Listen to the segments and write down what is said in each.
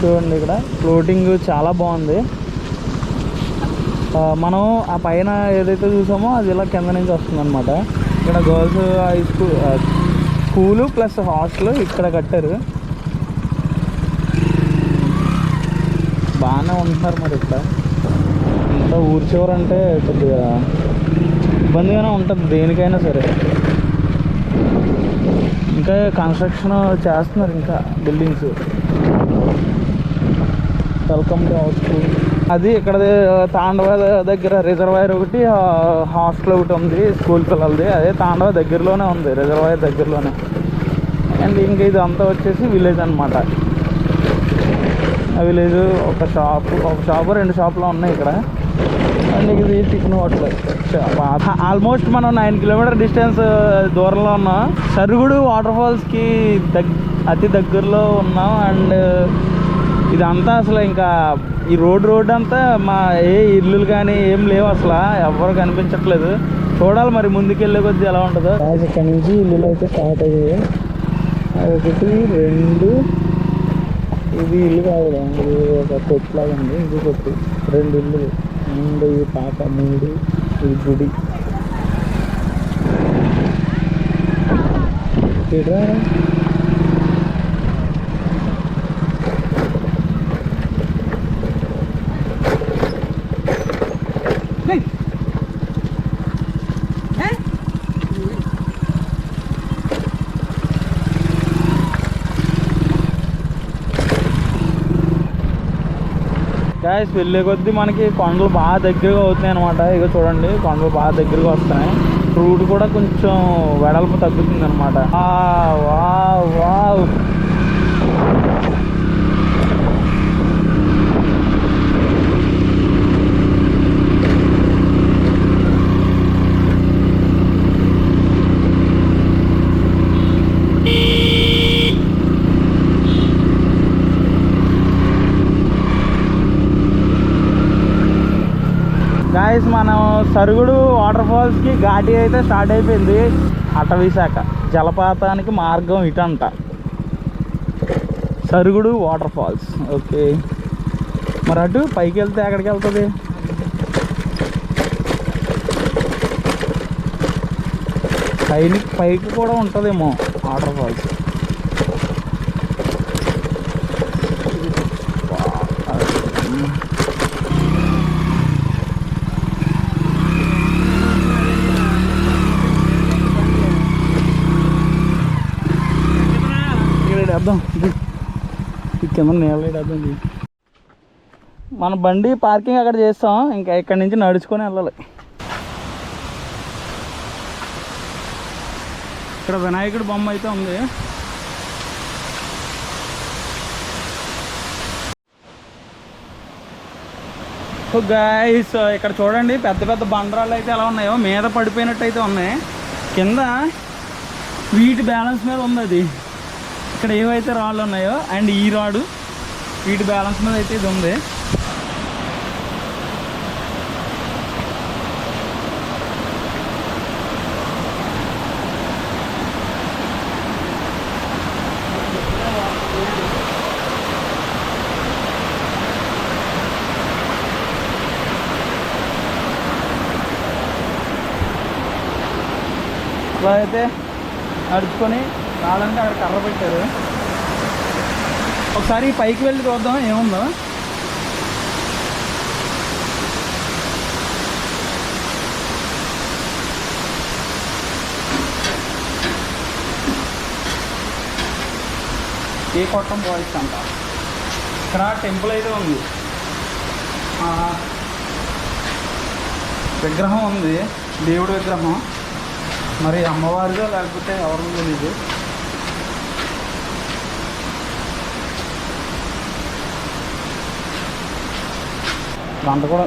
చూడండి ఇక్కడ ఫ్లోటింగ్ చాలా బాగుంది. మనం ఆ పైన ఏదైతే చూసామో అది ఇలా కింద నుంచి వస్తుంది అనమాట. ఇక్కడ girls high school plus hostel ఇక్కడ కట్టారు. బాగానే ఉంటున్నారు మరి ఇక్కడ. ఇంత ఊరి చివరంటే కొద్దిగా ఇబ్బందిగానే ఉంటుంది దేనికైనా సరే. ఇంకా కన్స్ట్రక్షన్ చేస్తున్నారు ఇంకా buildings. Welcome to our school. అది ఇక్కడ తాండవ దగ్గర రిజర్వాయర్ ఒకటి, హాస్టల్ ఒకటి ఉంది స్కూల్ పిల్లలది. అదే తాండవ దగ్గరలోనే ఉంది, రిజర్వాయర్ దగ్గరలోనే. అండ్ ఇంక ఇది అంతా వచ్చేసి విలేజ్ అనమాట. ఆ విలేజ్ ఒక షాపు 2 షాపులు ఉన్నాయి ఇక్కడ. అండ్ ఇది టిఫిన్ హోటల్. ఆల్మోస్ట్ మనం 9 కిలోమీటర్ డిస్టెన్స్ దూరంలో ఉన్నాం. సరుగుడు వాటర్ ఫాల్స్కి అతి దగ్గరలో ఉన్నాం. అండ్ ఇదంతా అసలు ఇంకా ఈ రోడ్ అంతా మా ఏ ఇల్లులు కానీ ఏం లేవు, అసలు ఎవరు కనిపించట్లేదు. చూడాలి మరి ముందుకెళ్ళే కొద్ది ఎలా ఉంటుందో. ఇక్కడ నుంచి ఇల్లులు అయితే స్టార్ట్ అయ్యాయి. 1 2 ఇది ఇల్లు కాదు, ఇది ఒక కొట్టులాగా ఉంది. ఇది కొట్టు 2 ఇల్లు. అండ్ ఈ పాక 3, ఈ గుడి. ఇట్రా గాయస్, వెళ్ళే కొద్దీ మనకి కొండలు బాగా దగ్గరగా అవుతున్నాయి అనమాట. ఇక చూడండి కొండలు బాగా దగ్గరగా వస్తున్నాయి. రూట్ కూడా కొంచెం వెడల్పు తగ్గుతుంది అనమాట. Wow wow. గాయస్, మనం సరుగుడు వాటర్ ఫాల్స్కి ఘాటి అయితే స్టార్ట్ అయిపోయింది. అటవీ శాఖ జలపాతానికి మార్గం ఇటంట, సరుగుడు వాటర్ ఫాల్స్. ఓకే, మరి అటు పైకి వెళ్తే ఎక్కడికి వెళ్తుంది? పైకి కూడా ఉంటుందేమో వాటర్ ఫాల్స్. కింద నేలడం. మన బండి పార్కింగ్ అక్కడ చేస్తాం, ఇంకా ఇక్కడి నుంచి నడుచుకొని వెళ్ళాలి. ఇక్కడ వినాయకుడి బొమ్మ అయితే ఉంది. సో గైస్, ఇక్కడ చూడండి పెద్ద పెద్ద బండరాళ్ళు అయితే ఎలా ఉన్నాయో, మీద పడిపోయినట్టు అయితే ఉన్నాయి. కింద వీటి బ్యాలెన్స్ మీద ఉంది అది. ఇక్కడ ఏవైతే రాళ్ళు ఉన్నాయో అండ్ ఈ రాడు వీటి బ్యాలెన్స్ మీద అయితే ఇది ఉంది. ఇలా అయితే నడుచుకొని రావాలంటే అక్కడ కర్ర పెట్టారు. ఒకసారి పైకి వెళ్ళి చూద్దాం ఏముందో. ఏ కొట్టం బాయ్స్ అంట. ఇక్కడ టెంపుల్ అయితే ఉంది, విగ్రహం ఉంది, దేవుడి విగ్రహం. మరి అమ్మవారిగా లేకపోతే ఎవరు తెలీదు.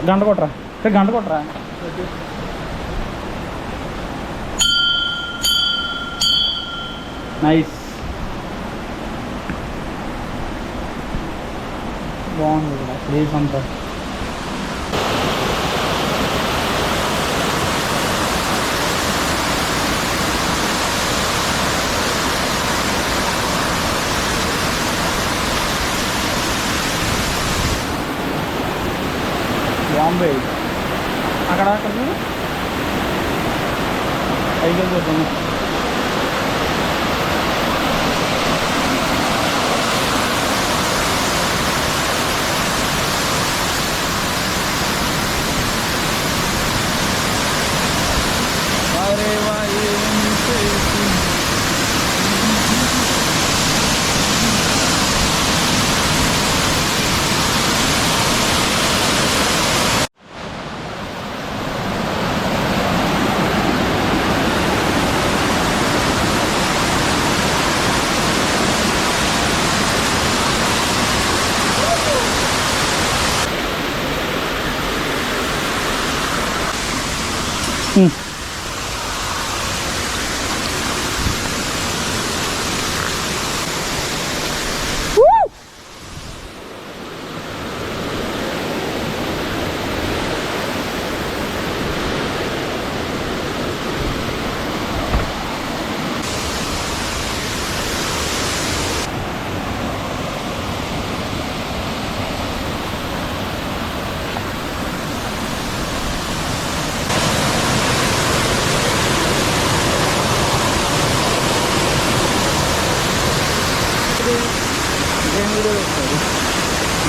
గంట కొట్టరా. నైస్, బాగుంది ఇక్కడ ప్లేస్ అంతా. బాంబే. అక్కడ అక్కడ పైకి చూద్దాము.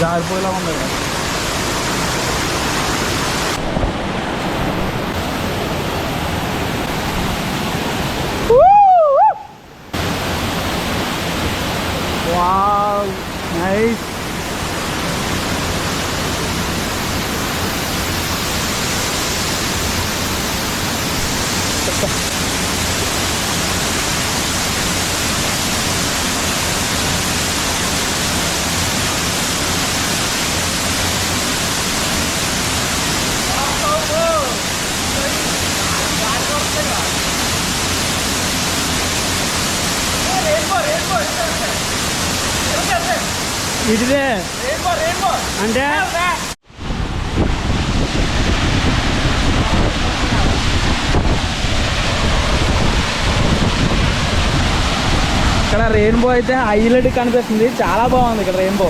జారిపోయేలా ఉంది కదా. Wow nice. ఇటుదే అంటే ఇక్కడ రెయిన్బో అయితే హైలైట్ కనిపిస్తుంది. చాలా బాగుంది ఇక్కడ రెయిన్బో.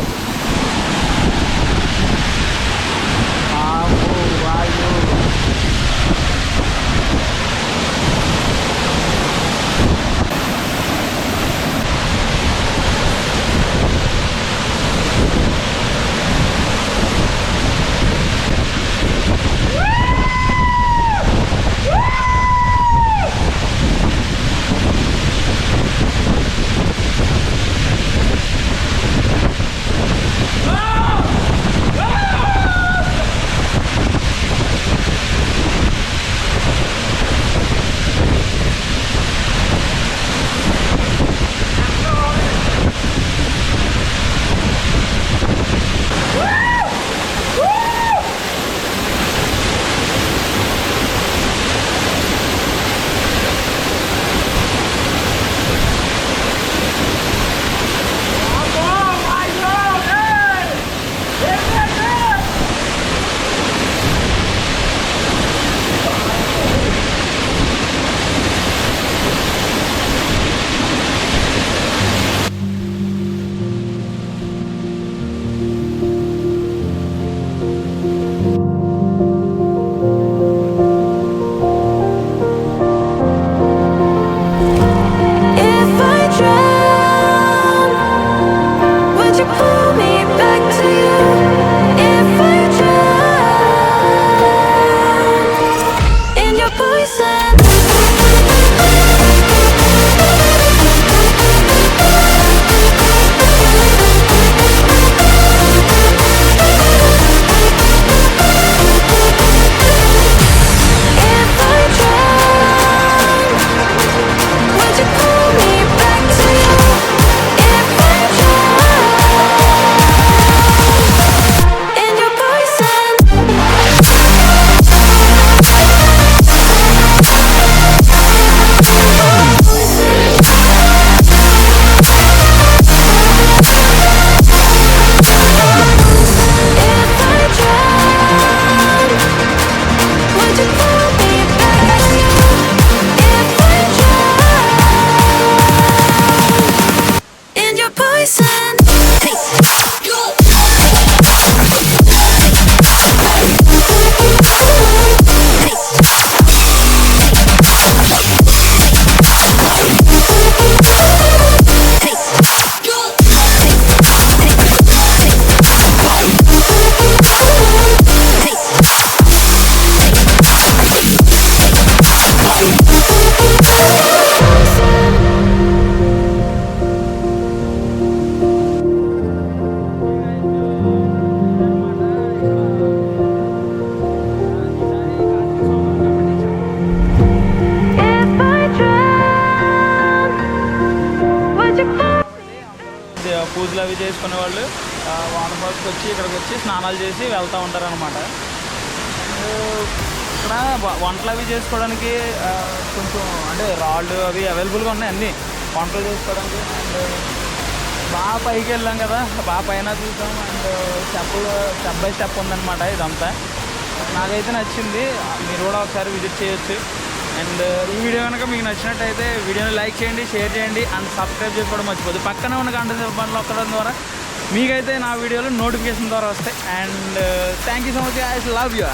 వాళ్ళు వాటర్ ఫాల్స్కి వచ్చి ఇక్కడికి వచ్చి స్నానాలు చేసి వెళ్తూ ఉంటారు అనమాట. ఇక్కడ వంటలు అవి చేసుకోవడానికి కొంచెం అంటే రాళ్ళు అవి అవైలబుల్గా ఉన్నాయి అన్నీ వంటలు చేసుకోవడానికి. అండ్ బాగా పైకి వెళ్ళాం కదా, బాగా పైన చూసాం. అండ్ స్టెప్ బై స్టెప్ ఉందన్నమాట ఇదంతా. నాకైతే నచ్చింది, మీరు కూడా ఒకసారి విజిట్ చేయొచ్చు. అండ్ ఈ వీడియో కనుక మీకు నచ్చినట్టయితే వీడియోని లైక్ చేయండి, షేర్ చేయండి అండ్ సబ్స్క్రైబ్ చేసుకోవడం మర్చిపోద్దు. పక్కనే ఉన్న గంట బండ్లు నొక్కడం ద్వారా మీకైతే నా వీడియోలు నోటిఫికేషన్ ద్వారా వస్తాయి. And thank you so much, I love you.